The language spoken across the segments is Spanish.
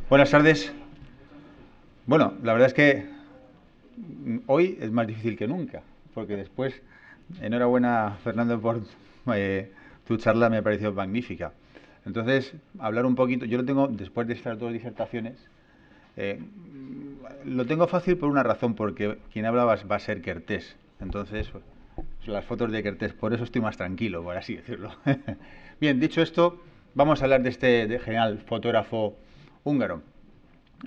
Buenas tardes. Bueno, la verdad es que hoy es más difícil que nunca, porque después, enhorabuena Fernando por tu charla, me ha parecido magnífica. Entonces, hablar un poquito, yo lo tengo, después de estas dos disertaciones, eh, lo tengo fácil por una razón, porque quien habla va a ser Kertész. Entonces, pues, las fotos de Kertész, por eso estoy más tranquilo, por así decirlo. Bien, dicho esto, vamos a hablar de este genial fotógrafo húngaro.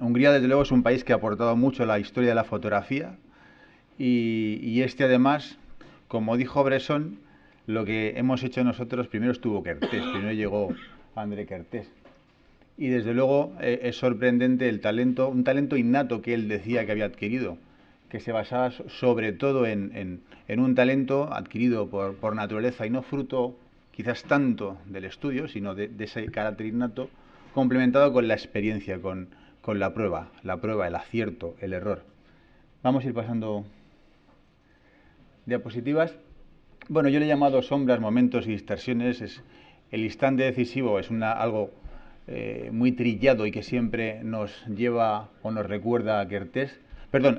Hungría, desde luego, es un país que ha aportado mucho a la historia de la fotografía y este, además, como dijo Bresson, lo que hemos hecho nosotros primero estuvo Kertész, primero llegó André Kertész. Y desde luego es sorprendente el talento, un talento innato que él decía que había adquirido, que se basaba sobre todo en un talento adquirido por naturaleza y no fruto quizás tanto del estudio, sino de ese carácter innato, complementado con la experiencia, con la prueba, el acierto, el error. Vamos a ir pasando diapositivas. Bueno, yo le he llamado sombras, momentos y distorsiones. El instante decisivo es algo muy trillado y que siempre nos lleva o nos recuerda a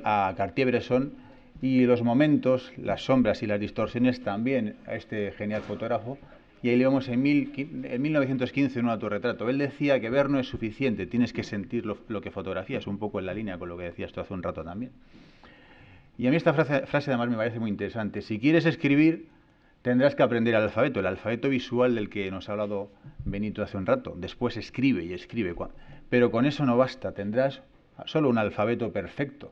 a Cartier-Bresson, y los momentos, las sombras y las distorsiones también a este genial fotógrafo. Y ahí le vemos en 1915 en un autorretrato. Él decía que ver no es suficiente, tienes que sentir lo que fotografías, un poco en la línea con lo que decías tú hace un rato también. Y a mí esta frase además me parece muy interesante. Si quieres escribir, tendrás que aprender el alfabeto visual del que nos ha hablado Benito hace un rato. Después escribe y escribe. Pero con eso no basta, tendrás solo un alfabeto perfecto.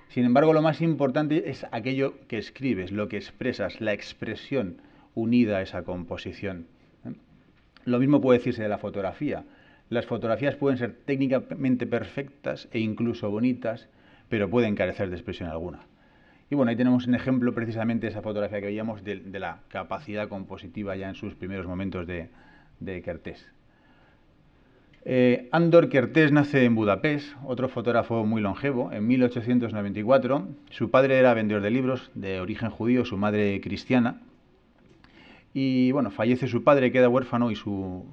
Sin embargo, lo más importante es aquello que escribes, lo que expresas, la expresión unida a esa composición. Lo mismo puede decirse de la fotografía. Las fotografías pueden ser técnicamente perfectas e incluso bonitas, pero pueden carecer de expresión alguna. Y bueno, ahí tenemos un ejemplo precisamente de esa fotografía que veíamos de la capacidad compositiva ya en sus primeros momentos de Kertész. Andor Kertész nace en Budapest, otro fotógrafo muy longevo, en 1894. Su padre era vendedor de libros de origen judío, su madre cristiana. Y bueno, fallece su padre, queda huérfano y su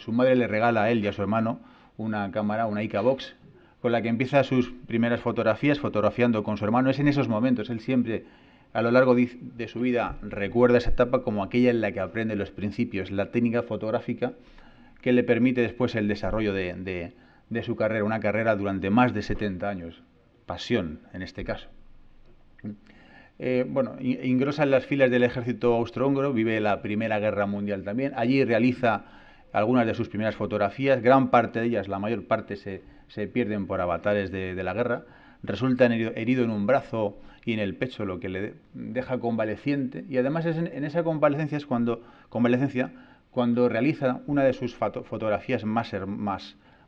madre le regala a él y a su hermano una cámara, una Leica Box, con la que empieza sus primeras fotografías, fotografiando con su hermano. Es en esos momentos, él siempre a lo largo de su vida recuerda esa etapa como aquella en la que aprende los principios, la técnica fotográfica que le permite después el desarrollo de su carrera, una carrera durante más de 70 años, pasión en este caso. Bueno, ingresa en las filas del ejército austrohúngaro, vive la Primera Guerra Mundial también. Allí realiza algunas de sus primeras fotografías, gran parte de ellas, la mayor parte, se pierden por avatares de la guerra. Resulta herido en un brazo y en el pecho, lo que le deja convaleciente. Y además es en esa convalecencia cuando realiza una de sus fotografías más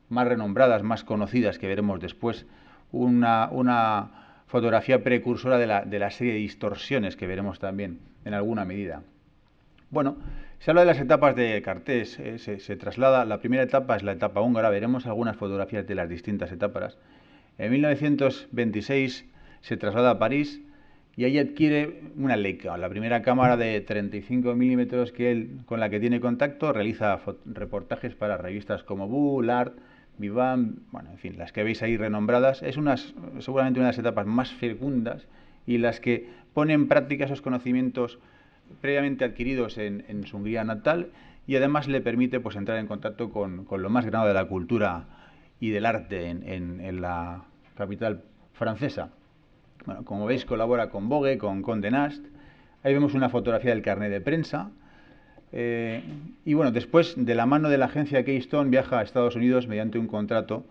renombradas, más conocidas, que veremos después, una fotografía precursora de la serie de distorsiones que veremos también en alguna medida. Bueno, se habla de las etapas de Kertész, se traslada, la primera etapa es la etapa húngara, veremos algunas fotografías de las distintas etapas. En 1926 se traslada a París y ahí adquiere una Leica, la primera cámara de 35 milímetros con la que tiene contacto. Realiza reportajes para revistas como Bull, Art, Vivant, bueno, en fin, las que veis ahí renombradas. Es seguramente una de las etapas más fecundas y las que pone en práctica esos conocimientos previamente adquiridos en su Hungría natal, y además le permite pues entrar en contacto con lo más grande de la cultura y del arte en la capital francesa. Bueno, como veis, colabora con Vogue, con Condé Nast. Ahí vemos una fotografía del carnet de prensa. Y bueno, después, de la mano de la agencia Keystone, viaja a Estados Unidos mediante un contrato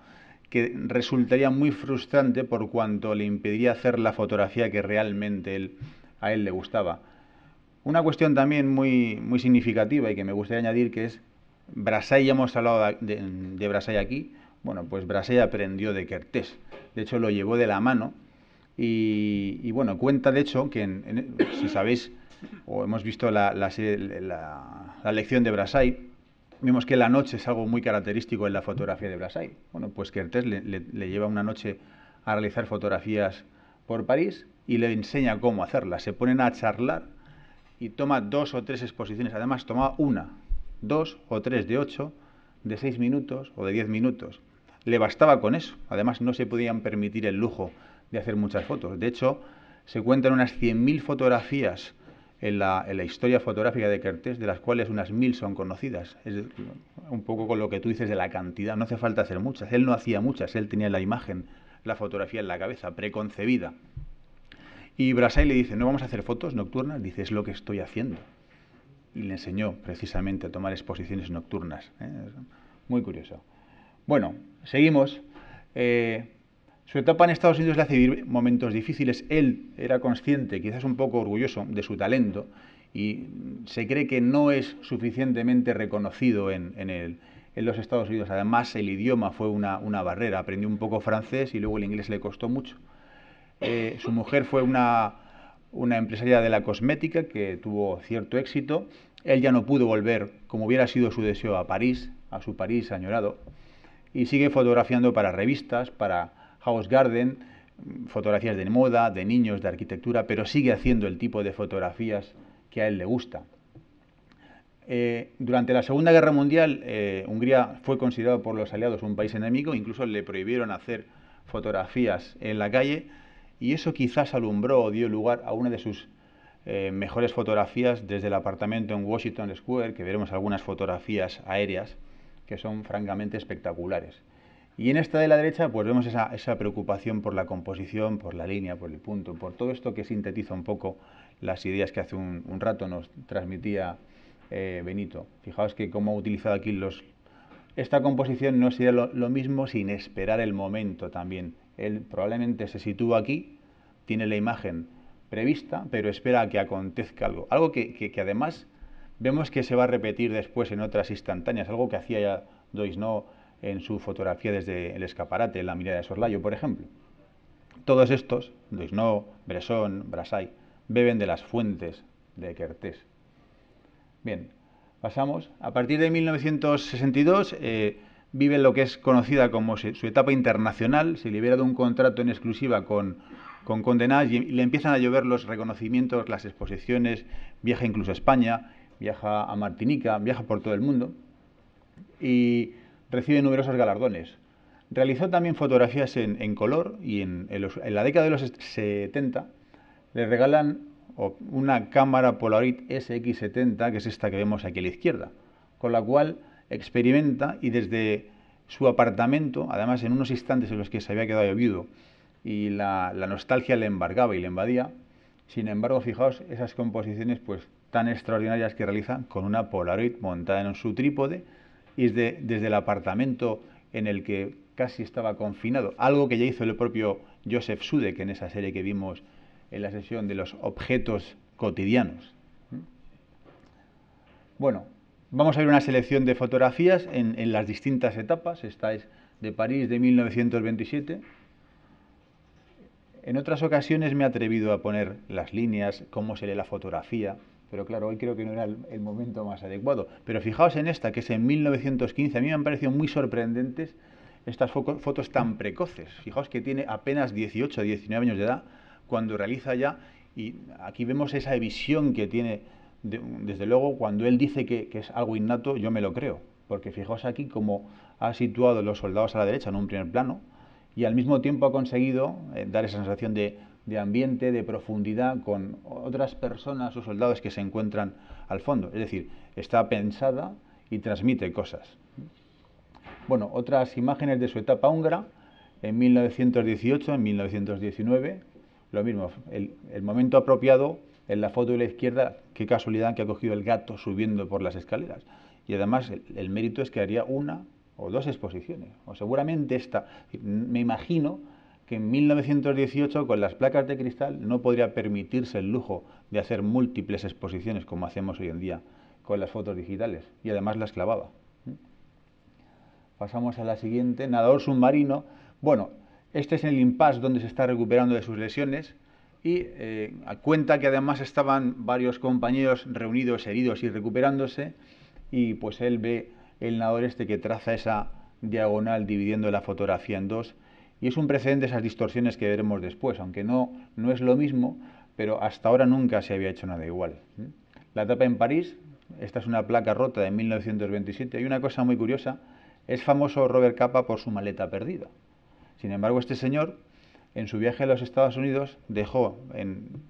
que resultaría muy frustrante por cuanto le impediría hacer la fotografía que realmente a él le gustaba. Una cuestión también muy significativa y que me gustaría añadir, que es Brassai. Ya hemos hablado de Brassai aquí. Bueno, pues Brassai aprendió de Kertész. De hecho, lo llevó de la mano. Y bueno, cuenta de hecho que, si sabéis o hemos visto la lección de Brassai, vemos que la noche es algo muy característico en la fotografía de Brassai. Bueno, pues Kertész le lleva una noche a realizar fotografías por París y le enseña cómo hacerlas. Se ponen a charlar y toma 2 o 3 exposiciones. Además, toma 1, 2 o 3 de 8, de 6 minutos o de 10 minutos. le bastaba con eso. Además, no se podían permitir el lujo de hacer muchas fotos. De hecho, se cuentan unas 100.000 fotografías en la historia fotográfica de Kertész, de las cuales unas 1.000 son conocidas. Es un poco con lo que tú dices de la cantidad, no hace falta hacer muchas. Él no hacía muchas, él tenía la imagen, la fotografía en la cabeza, preconcebida. Y Brassai le dice, no vamos a hacer fotos nocturnas, dice, es lo que estoy haciendo. Y le enseñó precisamente a tomar exposiciones nocturnas. Muy curioso. Bueno, seguimos. Su etapa en Estados Unidos le hace vivir momentos difíciles. Él era consciente, quizás un poco orgulloso, de su talento y se cree que no es suficientemente reconocido en los Estados Unidos. Además, el idioma fue una barrera. Aprendió un poco francés y luego el inglés le costó mucho. Su mujer fue una empresaria de la cosmética que tuvo cierto éxito. Él ya no pudo volver, como hubiera sido su deseo, a París, a su París añorado, y sigue fotografiando para revistas, para House Garden, fotografías de moda, de niños, de arquitectura, pero sigue haciendo el tipo de fotografías que a él le gusta. Durante la Segunda Guerra Mundial, Hungría fue considerado por los aliados un país enemigo, incluso le prohibieron hacer fotografías en la calle, y eso quizás alumbró o dio lugar a una de sus mejores fotografías desde el apartamento en Washington Square, que veremos algunas fotografías aéreas que son francamente espectaculares. Y en esta de la derecha pues vemos esa preocupación por la composición, por la línea, por el punto, por todo esto que sintetiza un poco las ideas que hace un rato nos transmitía Benito. Fijaos que cómo ha utilizado aquí esta composición no sería lo mismo sin esperar el momento también. Él probablemente se sitúa aquí, tiene la imagen prevista, pero espera a que acontezca algo. Algo que además vemos que se va a repetir después en otras instantáneas, algo que hacía ya Doisneau en su fotografía desde el escaparate, la mirada de Soslayo, por ejemplo. Todos estos, Doisneau, Bresson, Brassai, beben de las fuentes de Kertész. Bien, pasamos. A partir de 1962 vive lo que es conocida como su etapa internacional, se libera de un contrato en exclusiva con Condé Nast y le empiezan a llover los reconocimientos, las exposiciones, viaja incluso a España, viaja a Martinica, viaja por todo el mundo y recibe numerosos galardones. Realizó también fotografías en color y en la década de los 70 le regalan una cámara Polaroid SX70, que es esta que vemos aquí a la izquierda, con la cual experimenta y desde su apartamento, además en unos instantes en los que se había quedado viudo y la nostalgia le embargaba y le invadía, sin embargo, fijaos esas composiciones pues tan extraordinarias que realiza con una Polaroid montada en su trípode y desde el apartamento en el que casi estaba confinado, algo que ya hizo el propio Joseph Sudek en esa serie que vimos en la sesión de los objetos cotidianos. Bueno, vamos a ver una selección de fotografías en las distintas etapas. Esta es de París de 1927. En otras ocasiones me he atrevido a poner las líneas, cómo se lee la fotografía, pero claro, hoy creo que no era el momento más adecuado. Pero fijaos en esta, que es en 1915. A mí me han parecido muy sorprendentes estas fotos tan precoces. Fijaos que tiene apenas 18 o 19 años de edad cuando realiza ya, y aquí vemos esa visión que tiene, desde luego, cuando él dice que es algo innato, yo me lo creo, porque fijaos aquí cómo ha situado los soldados a la derecha en un primer plano, y al mismo tiempo ha conseguido dar esa sensación de ambiente, de profundidad, con otras personas o soldados que se encuentran al fondo. Es decir, está pensada y transmite cosas. Bueno, otras imágenes de su etapa húngara, en 1918, en 1919, lo mismo, el momento apropiado en la foto de la izquierda, qué casualidad que ha cogido el gato subiendo por las escaleras. Y además el mérito es que haría una o dos exposiciones, o seguramente esta. Me imagino que en 1918 con las placas de cristal no podría permitirse el lujo de hacer múltiples exposiciones como hacemos hoy en día con las fotos digitales, y además las clavaba. Pasamos a la siguiente, nadador submarino. Bueno, este es el impasse donde se está recuperando de sus lesiones y cuenta que además estaban varios compañeros reunidos, heridos y recuperándose, y pues él ve el nadador este que traza esa diagonal dividiendo la fotografía en dos, y es un precedente esas distorsiones que veremos después, aunque no es lo mismo, pero hasta ahora nunca se había hecho nada igual. La etapa en París, esta es una placa rota de 1927. Hay una cosa muy curiosa, Es famoso Robert Capa por su maleta perdida. Sin embargo, este señor, en su viaje a los Estados Unidos, dejó en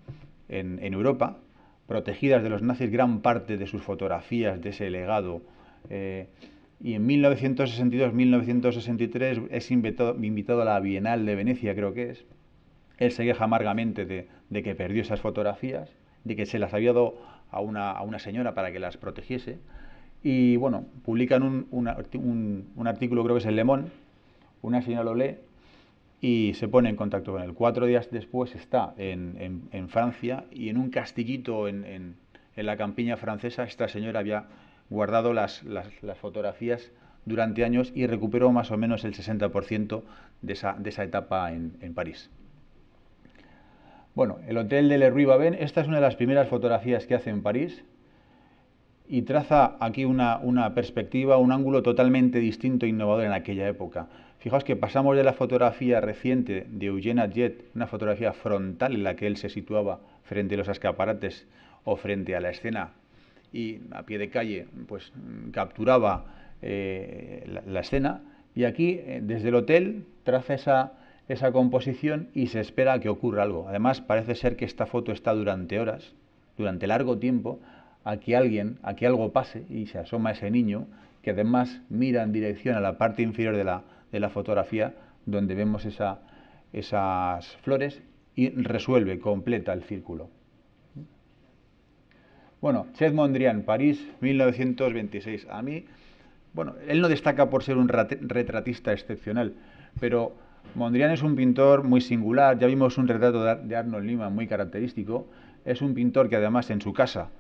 Europa, protegidas de los nazis, gran parte de sus fotografías, de ese legado. Y en 1962-1963 es invitado a la Bienal de Venecia, creo que es. Él se queja amargamente de que perdió esas fotografías, de que se las había dado a una señora para que las protegiese. Y bueno, publican un artículo, creo que es en Le Monde, una señora lo lee y se pone en contacto con él. 4 días después está en Francia y en un castillito en la campiña francesa esta señora había guardado las fotografías durante años y recuperó más o menos el 60% de esa etapa en París. Bueno, el Hotel de Le Rue Babin, esta es una de las primeras fotografías que hace en París y traza aquí una perspectiva, un ángulo totalmente distinto e innovador en aquella época. Fijaos que pasamos de la fotografía reciente de Eugène Atget, una fotografía frontal en la que él se situaba frente a los escaparates o frente a la escena y a pie de calle pues capturaba la escena, y aquí desde el hotel traza esa composición y se espera a que ocurra algo. Además parece ser que esta foto está durante horas, durante largo tiempo, a que algo pase y se asoma ese niño que además mira en dirección a la parte inferior de la fotografía donde vemos esas flores y resuelve, completa el círculo. Bueno, Chet Mondrian, París, 1926. A mí, bueno, él no destaca por ser un retratista excepcional, pero Mondrian es un pintor muy singular. Ya vimos un retrato de Arnold Newman muy característico. Es un pintor que además en su casa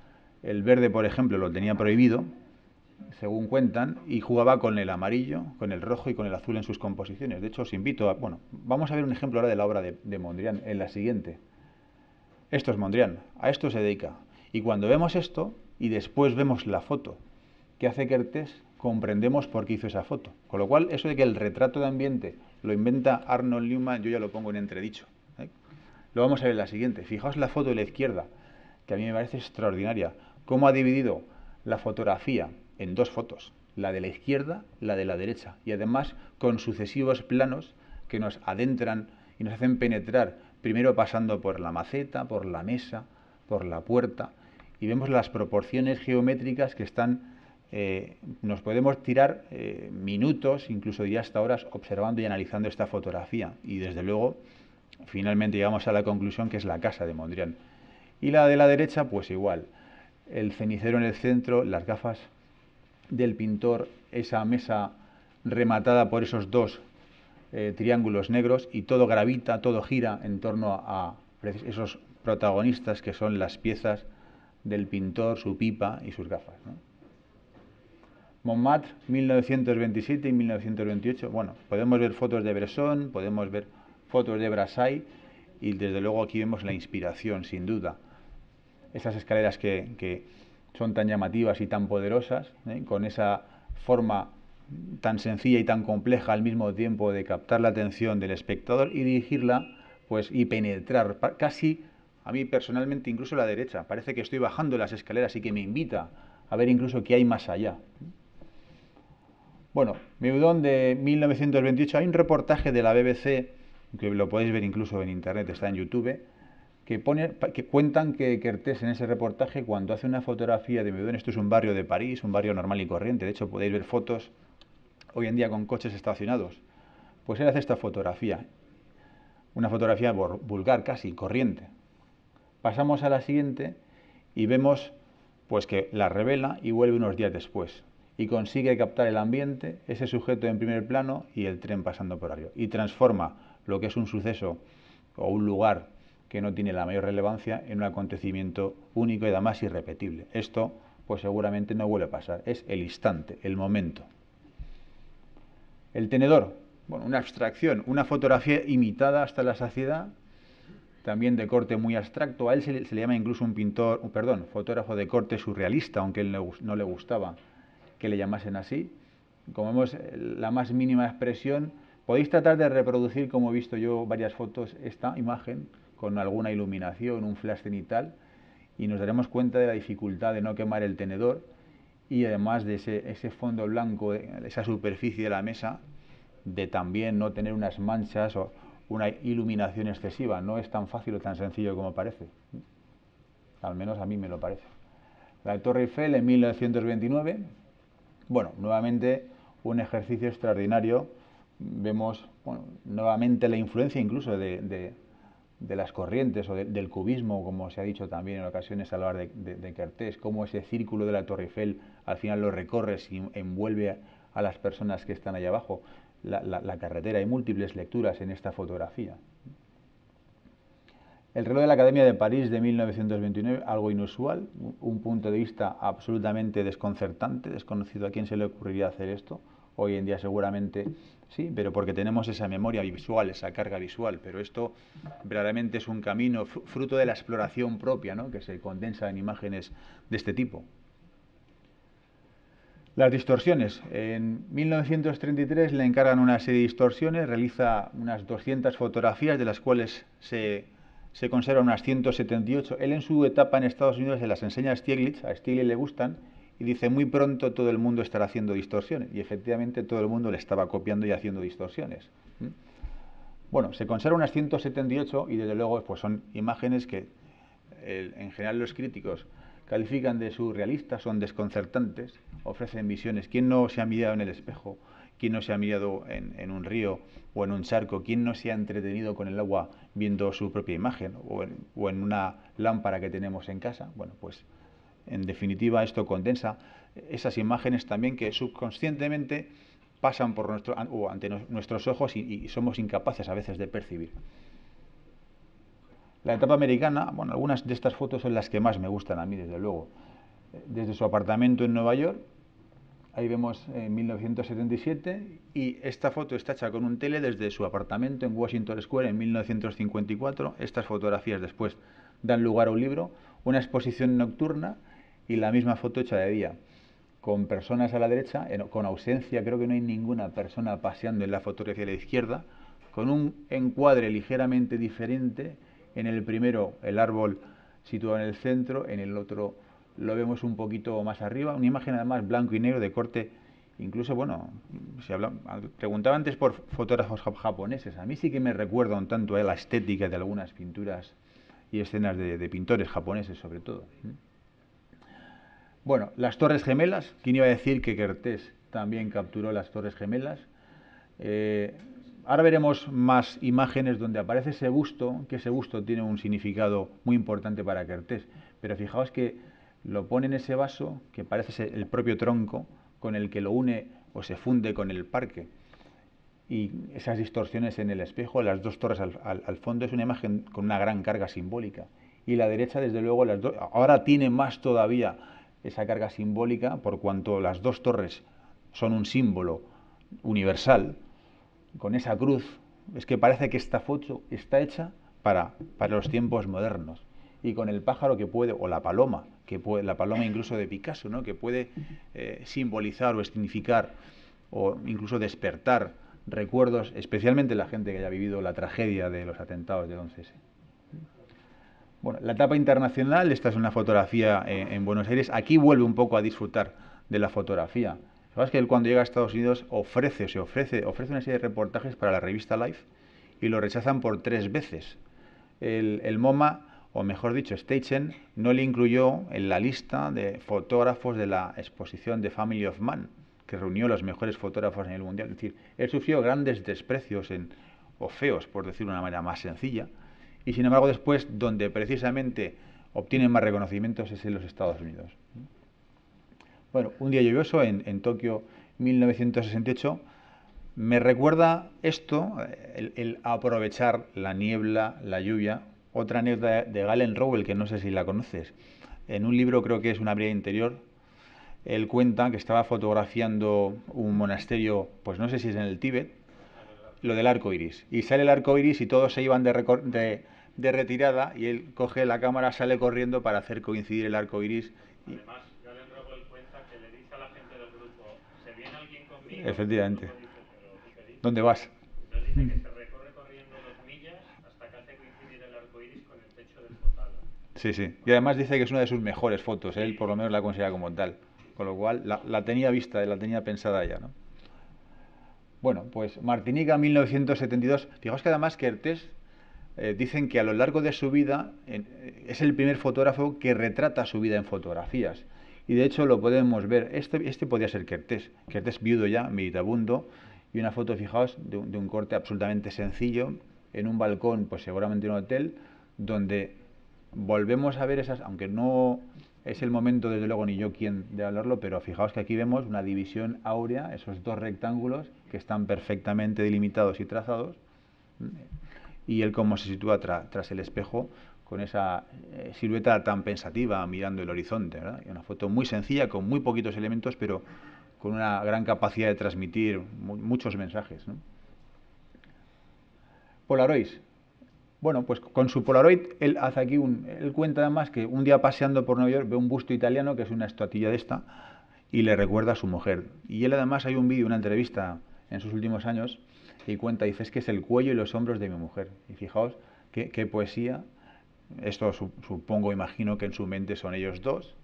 el verde, por ejemplo, lo tenía prohibido, según cuentan, y jugaba con el amarillo, con el rojo y con el azul en sus composiciones. De hecho, os invito a... Bueno, vamos a ver un ejemplo ahora de la obra de Mondrian en la siguiente. Esto es Mondrian, a esto se dedica. Y cuando vemos esto y después vemos la foto que hace Kertész, comprendemos por qué hizo esa foto. Con lo cual, eso de que el retrato de ambiente lo inventa Arnold Newman, yo ya lo pongo en entredicho. Lo vamos a ver en la siguiente. Fijaos la foto de la izquierda, que a mí me parece extraordinaria. Cómo ha dividido la fotografía en dos fotos, la de la izquierda, la de la derecha, y además con sucesivos planos que nos adentran y nos hacen penetrar, primero pasando por la maceta, por la mesa, por la puerta, y vemos las proporciones geométricas que están, nos podemos tirar minutos, incluso ya hasta horas, observando y analizando esta fotografía, y desde luego, finalmente llegamos a la conclusión que es la casa de Mondrian. Y la de la derecha, pues igual, el cenicero en el centro, las gafas del pintor, esa mesa rematada por esos dos triángulos negros, y todo gravita, todo gira en torno a esos protagonistas que son las piezas del pintor, su pipa y sus gafas, ¿no? Montmartre, 1927 y 1928. Bueno, podemos ver fotos de Bresson, podemos ver fotos de Brassai, y desde luego aquí vemos la inspiración, sin duda. Esas escaleras que son tan llamativas y tan poderosas, con esa forma tan sencilla y tan compleja al mismo tiempo de captar la atención del espectador y dirigirla, pues, y penetrar casi, a mí personalmente, incluso a la derecha. Parece que estoy bajando las escaleras y que me invita a ver incluso qué hay más allá. Bueno, Meudon de 1928, hay un reportaje de la BBC, que lo podéis ver incluso en internet, está en YouTube, que cuentan que Kertész en ese reportaje, cuando hace una fotografía de Meudon, esto es un barrio de París, un barrio normal y corriente, de hecho podéis ver fotos hoy en día con coches estacionados, pues él hace esta fotografía, una fotografía vulgar casi, corriente. Pasamos a la siguiente y vemos pues que la revela y vuelve unos días después y consigue captar el ambiente, ese sujeto en primer plano y el tren pasando por arriba, y transforma lo que es un suceso o un lugar que no tiene la mayor relevancia en un acontecimiento único y además irrepetible. Esto pues seguramente no vuelve a pasar, es el instante, el momento. El tenedor, bueno, una abstracción, una fotografía imitada hasta la saciedad, también de corte muy abstracto. A él se le llama incluso fotógrafo de corte surrealista, aunque él no le gustaba que le llamasen así. Como vemos, la más mínima expresión, podéis tratar de reproducir, como he visto yo varias fotos, esta imagen con alguna iluminación, un flash cenital, y nos daremos cuenta de la dificultad de no quemar el tenedor y además de ese fondo blanco, esa superficie de la mesa, de también no tener unas manchas o una iluminación excesiva. No es tan fácil o tan sencillo como parece. Al menos a mí me lo parece. La Torre Eiffel en 1929. Bueno, nuevamente un ejercicio extraordinario. Vemos nuevamente la influencia incluso de las corrientes o del cubismo, como se ha dicho también en ocasiones al hablar de Kertész, cómo ese círculo de la Torre Eiffel al final lo recorres y envuelve a las personas que están allá abajo. La carretera, hay múltiples lecturas en esta fotografía. El reloj de la Academia de París de 1929, algo inusual, un punto de vista absolutamente desconcertante, desconocido a quién se le ocurriría hacer esto. Hoy en día seguramente sí, pero porque tenemos esa memoria visual, esa carga visual, pero esto verdaderamente es un camino fruto de la exploración propia, ¿no?, que se condensa en imágenes de este tipo. Las distorsiones. En 1933 le encargan una serie de distorsiones, realiza unas 200 fotografías, de las cuales se conservan unas 178. Él en su etapa en Estados Unidos se las enseña a Stieglitz le gustan, y dice: muy pronto todo el mundo estará haciendo distorsiones. Y efectivamente todo el mundo le estaba copiando y haciendo distorsiones. Bueno, se conservan unas 178 y desde luego pues son imágenes que en general los críticos califican de surrealistas, son desconcertantes, ofrecen visiones. ¿Quién no se ha mirado en el espejo? ¿Quién no se ha mirado en un río o en un charco? ¿Quién no se ha entretenido con el agua viendo su propia imagen o en una lámpara que tenemos en casa? Bueno, pues en definitiva esto condensa esas imágenes también que subconscientemente pasan por ante nuestros ojos y somos incapaces a veces de percibir. La etapa americana, bueno, algunas de estas fotos son las que más me gustan a mí, desde luego. Desde su apartamento en Nueva York, ahí vemos en 1977, y esta foto está hecha con un tele desde su apartamento en Washington Square en 1954. Estas fotografías después dan lugar a un libro, una exposición nocturna y la misma foto hecha de día, con personas a la derecha, con ausencia, creo que no hay ninguna persona paseando en la fotografía de la izquierda, con un encuadre ligeramente diferente. En el primero el árbol situado en el centro, en el otro lo vemos un poquito más arriba, una imagen además blanco y negro de corte, incluso, bueno, preguntaba antes por fotógrafos japoneses. A mí sí que me recuerda un tanto a la estética de algunas pinturas y escenas de pintores japoneses sobre todo. Bueno, las Torres Gemelas. ¿Quién iba a decir que Kertész también capturó las Torres Gemelas? Ahora veremos más imágenes donde aparece ese busto, que ese busto tiene un significado muy importante para Kertész. Pero fijaos que lo pone en ese vaso, que parece ser el propio tronco, con el que lo une o se funde con el parque. Y esas distorsiones en el espejo, las dos torres al fondo, es una imagen con una gran carga simbólica. Y la derecha, desde luego, ahora tiene más todavía esa carga simbólica, por cuanto las dos torres son un símbolo universal, con esa cruz. Es que parece que esta foto está hecha para los tiempos modernos. Y con el pájaro que puede, o la paloma, la paloma incluso de Picasso, ¿no?, que puede simbolizar o significar o incluso despertar recuerdos, especialmente la gente que haya vivido la tragedia de los atentados del 11S. Bueno, la etapa internacional. Esta es una fotografía en Buenos Aires. Aquí vuelve un poco a disfrutar de la fotografía. Sabes que él, cuando llega a Estados Unidos, ofrece una serie de reportajes para la revista Life y lo rechazan por 3 veces. El MoMA, o mejor dicho, Steichen, no le incluyó en la lista de fotógrafos de la exposición de Family of Man, que reunió los mejores fotógrafos a nivel mundial. Es decir, él sufrió grandes desprecios o feos, por decirlo de una manera más sencilla, y sin embargo después, donde precisamente obtienen más reconocimientos, es en los Estados Unidos. Bueno, un día lluvioso en Tokio, 1968. Me recuerda esto, el aprovechar la niebla, la lluvia. Otra anécdota de Galen Rowell, que no sé si la conoces. En un libro, creo que es Una brida interior, él cuenta que estaba fotografiando un monasterio, pues no sé si es en el Tíbet, lo del arco iris. Y sale el arco iris y todos se iban de retirada, y él coge la cámara, sale corriendo para hacer coincidir el arco iris. Además, Galen Rowell cuenta que le dice a la gente del grupo: ¿se viene alguien conmigo? Efectivamente. Dice, ¿pero qué? ¿Dónde vas? Entonces dice que se recorre corriendo 2 millas hasta que hace coincidir el arco iris con el techo del Potala. Sí, sí. Y además dice que es una de sus mejores fotos. Él por lo menos la considera como tal. con lo cual la tenía vista, la tenía pensada ya, ¿no? Bueno, pues Martinica 1972. Fijaos que además Kertész dicen que a lo largo de su vida es el primer fotógrafo que retrata su vida en fotografías. Y de hecho lo podemos ver. Este podía ser Kertész. Kertész viudo ya, meditabundo. Y una foto, fijaos, de un corte absolutamente sencillo, en un balcón, pues seguramente en un hotel, donde volvemos a ver esas, aunque no es el momento, desde luego, ni yo quien de hablarlo, pero fijaos que aquí vemos una división áurea, esos dos rectángulos que están perfectamente delimitados y trazados, y él cómo se sitúa tras el espejo con esa silueta tan pensativa mirando el horizonte, ¿verdad? Y una foto muy sencilla, con muy poquitos elementos, pero con una gran capacidad de transmitir muchos mensajes, ¿no? Polaroid. Bueno, pues con su Polaroid él hace aquí él cuenta además que un día paseando por Nueva York ve un busto italiano que es una estatuilla de esta y le recuerda a su mujer. Y él además hay un vídeo, una entrevista en sus últimos años y cuenta, dice, es que es el cuello y los hombros de mi mujer. Y fijaos qué poesía. Esto supongo, imagino que en su mente son ellos dos.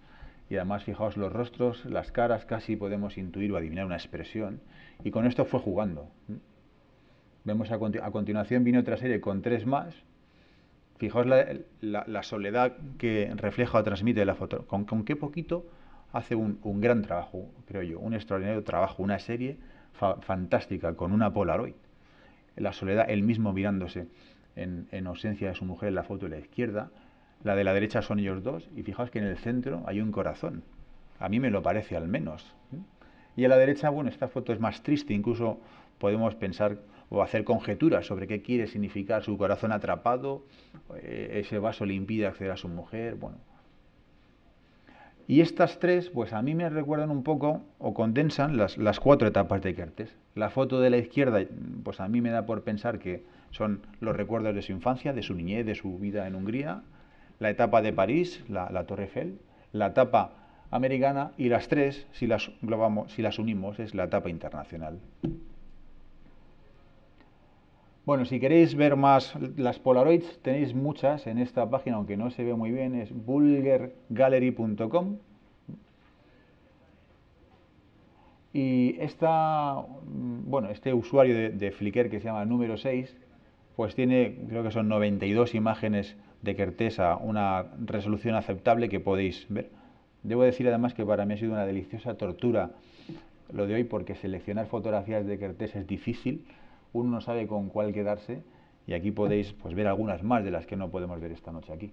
Y además fijaos los rostros, las caras, casi podemos intuir o adivinar una expresión. Y con esto fue jugando. Vemos a continuación viene otra serie con 3 más. Fijaos la soledad que refleja o transmite la foto. Con qué poquito hace un gran trabajo, creo yo, un extraordinario trabajo, una serie fantástica con una Polaroid. La soledad, él mismo mirándose en ausencia de su mujer en la foto de la izquierda. La de la derecha son ellos dos y fijaos que en el centro hay un corazón. A mí me lo parece al menos. Y a la derecha, bueno, esta foto es más triste, incluso podemos pensar o hacer conjeturas sobre qué quiere significar su corazón atrapado, ese vaso le impide acceder a su mujer, bueno. Y estas tres, pues a mí me recuerdan un poco o condensan las 4 etapas de Kertész. La foto de la izquierda, pues a mí me da por pensar que son los recuerdos de su infancia, de su niñez, de su vida en Hungría. La etapa de París, la Torre Eiffel. La etapa americana y las 3, si las globamos, si las unimos, es la etapa internacional. Bueno, si queréis ver más las Polaroids, tenéis muchas en esta página, aunque no se ve muy bien, es bulgergallery.com. Y este usuario de Flickr que se llama número 6, pues tiene, creo que son 92 imágenes de Kertész a una resolución aceptable que podéis ver. Debo decir además que para mí ha sido una deliciosa tortura lo de hoy, porque seleccionar fotografías de Kertész es difícil, uno no sabe con cuál quedarse, y aquí podéis pues ver algunas más de las que no podemos ver esta noche aquí.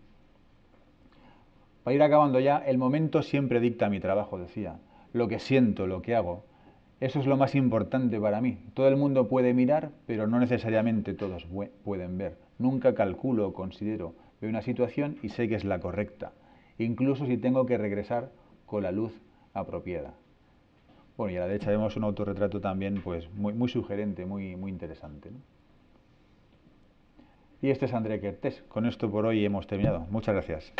Para ir acabando ya, el momento siempre dicta mi trabajo, decía. Lo que siento, lo que hago. Eso es lo más importante para mí. Todo el mundo puede mirar, pero no necesariamente todos pueden ver. Nunca calculo o considero. Veo una situación y sé que es la correcta, incluso si tengo que regresar con la luz apropiada. Bueno, y a la derecha vemos un autorretrato también pues muy sugerente, muy interesante, ¿no? Y este es André Kertész. Con esto por hoy hemos terminado. Muchas gracias.